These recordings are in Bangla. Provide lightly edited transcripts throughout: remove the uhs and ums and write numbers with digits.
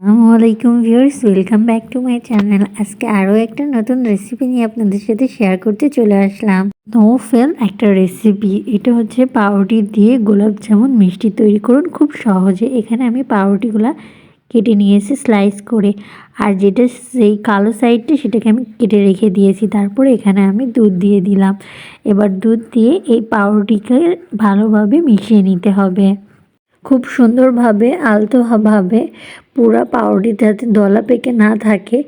আসসালামু আলাইকুম viewers, welcome back to my channel. আজকে আরও একটা নতুন রেসিপি নিয়ে আপনাদের সাথে শেয়ার করতে চলে আসলাম। নো ফেল একটা রেসিপি, এটা হচ্ছে পাউরুটি দিয়ে গোলাপ জামুন মিষ্টি তৈরি করুন খুব সহজে। এখানে আমি পাউরুটিগুলা কেটে নিয়েছি স্লাইস করে, আর যেটা সেই কালো সাইডটা সেটাকে আমি কেটে রেখে দিয়েছি। তারপরে এখানে আমি দুধ দিয়ে দিলাম। এবার দুধ দিয়ে এই পাউরুটিকে ভালোভাবে মিশিয়ে নিতে হবে। খুব সুন্দরভাবে আলতোভাবে পুরা পাউরুটিতে যাতে দলা পেকে না থাকে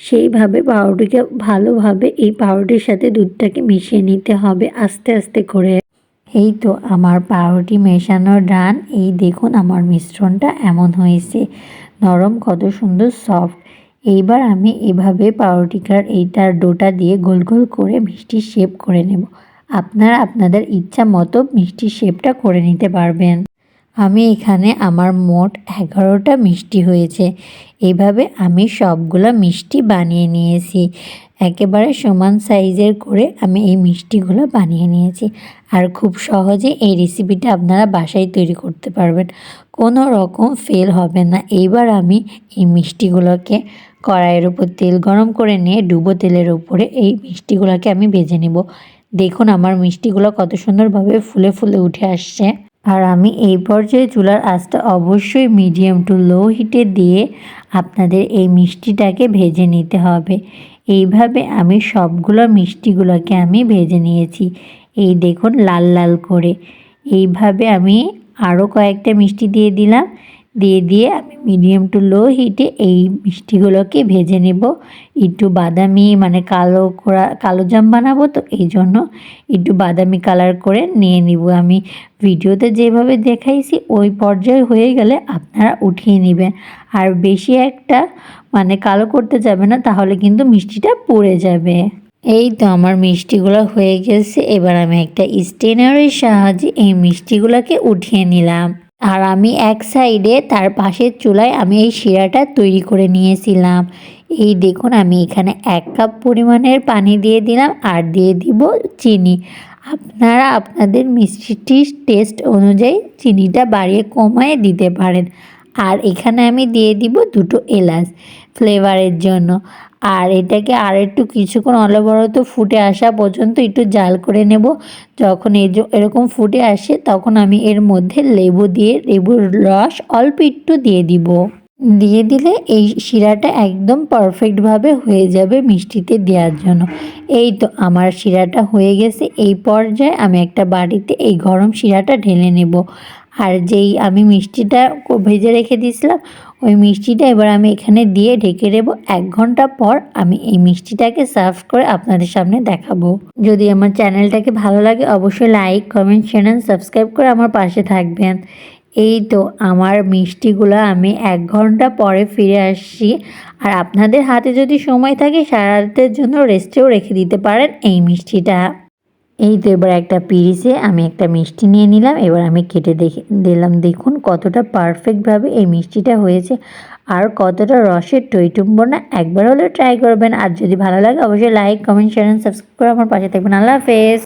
সেইভাবে পাউরুটিকে ভালোভাবে এই পাউরুটির সাথে দুধটাকে মিশিয়ে নিতে হবে আস্তে আস্তে করে। এই তো আমার পাউরুটি মেশানো ডান। এই দেখুন আমার মিশ্রণটা এমন হয়েছে, নরম কত সুন্দর সফট। এইবার আমি এভাবে পাউরুটিকার এইটার ডোটা দিয়ে গোল গোল করে মিষ্টির শেপ করে নেব। আপনারা আপনাদের ইচ্ছা মতো মিষ্টির শেপটা করে নিতে পারবেন। আমি এখানে আমার মোট 11টা মিষ্টি হয়েছে। এইভাবে আমি সবগুলা মিষ্টি বানিয়ে নিয়েছি। একেবারে সমান সাইজের করে আমি এই মিষ্টিগুলো বানিয়ে নিয়েছি। আর খুব সহজে এই রেসিপিটা আপনারা বাসায় তৈরি করতে পারবেন, কোনো রকম ফেল হবে না। এইবার আমি এই মিষ্টিগুলোকে কড়াইয়ের উপর তেল গরম করে নিয়ে ডুবো তেলের উপরে এই মিষ্টিগুলোকে আমি ভেজে নেব। দেখুন আমার মিষ্টিগুলো কত সুন্দরভাবে ফুলে ফুলে উঠে আসছে। আর আমি এই পর্যায়ে চুলার আঁচটা অবশ্যই মিডিয়াম টু লো হিটে দিয়ে আপনাদের এই মিষ্টিটাকে ভেজে নিতে হবে। এইভাবে আমি সবগুলো মিষ্টিগুলোকে আমি ভেজে নিয়েছি। এই দেখুন লাল লাল করে। এইভাবে আমি আরও কয়েকটা মিষ্টি দিয়ে দিলাম। দিয়ে আমি মিডিয়াম টু লো হিটে এই মিষ্টিগুলোকে ভেজে নেব। একটু বাদামি মানে কালো জাম বানাবো, তো এই জন্য একটু বাদামি কালার করে নিয়ে নিব। আমি ভিডিওতে যেভাবে দেখাইছি ওই পর্যায়ে হয়ে গেলে আপনারা উঠিয়ে নেবেন। আর বেশি একটা মানে কালো করতে যাবে না, তাহলে কিন্তু মিষ্টিটা পুড়ে যাবে। এই তো আমার মিষ্টিগুলো হয়ে গেছে। এবার আমি একটা স্টেনারের সাহায্যে এই মিষ্টিগুলোকে উঠিয়ে নিলাম। আর আমি এক সাইডে তার পাশের চুলায় আমি এই শিরাটা তৈরি করে নিয়েছিলাম। এই দেখুন আমি এখানে 1 কাপ পরিমাণের পানি দিয়ে দিলাম আর দিয়ে দিব চিনি। আপনারা আপনাদের মিষ্টির টেস্ট অনুযায়ী চিনিটা বাড়িয়ে কমায় দিতে পারেন। আর এখানে আমি দিয়ে দিব 2টো এলাচ ফ্লেভারের জন্য। আর এটাকে আর একটু কিছুক্ষণ অনবরত ফুটে আসা পর্যন্ত একটু জাল করে নেব। যখন এরকম ফুটে আসে তখন আমি এর মধ্যে লেবুর রস অল্প একটু দিয়ে দিব। দিয়ে দিলে এই শিরাটা একদম পারফেক্টভাবে হয়ে যাবে মিষ্টিতে দেওয়ার জন্য। এই তো আমার শিরাটা হয়ে গেছে। এই পর্যায়ে আমি একটা বাটিতে এই গরম শিরাটা ঢেলে নেব। আর যেই আমি মিষ্টিটা ভেজে রেখে দিয়েছিলাম ওই মিষ্টিটা এবার আমি এখানে দিয়ে ঢেকে দেবো। 1 ঘন্টা পর আমি এই মিষ্টিটাকে সার্ভ করে আপনাদের সামনে দেখাবো। যদি আমার চ্যানেলটাকে ভালো লাগে অবশ্যই লাইক কমেন্ট শেয়ার সাবস্ক্রাইব করে আমার পাশে থাকবেন। এই তো আমার মিষ্টিগুলো আমি 1 ঘন্টা পরে ফিরে আসছি। আর আপনাদের হাতে যদি সময় থাকে সারা রাতের জন্য রেস্টেও রেখে দিতে পারেন এই মিষ্টিটা। এই তো এবার একটা পিরিচে আমি একটা মিষ্টি নিয়ে নিলাম। এবার আমি কেটে দিলাম। দেখুন কতটা পারফেক্টভাবে এই মিষ্টিটা হয়েছে আর কতটা রসের টইটুম্বর না। একবার হলেও ট্রাই করবেন। আর যদি ভালো লাগে অবশ্যই লাইক কমেন্ট শেয়ার সাবস্ক্রাইব করে আমার পাশে থাকবেন। আল্লাহ হাফেজ।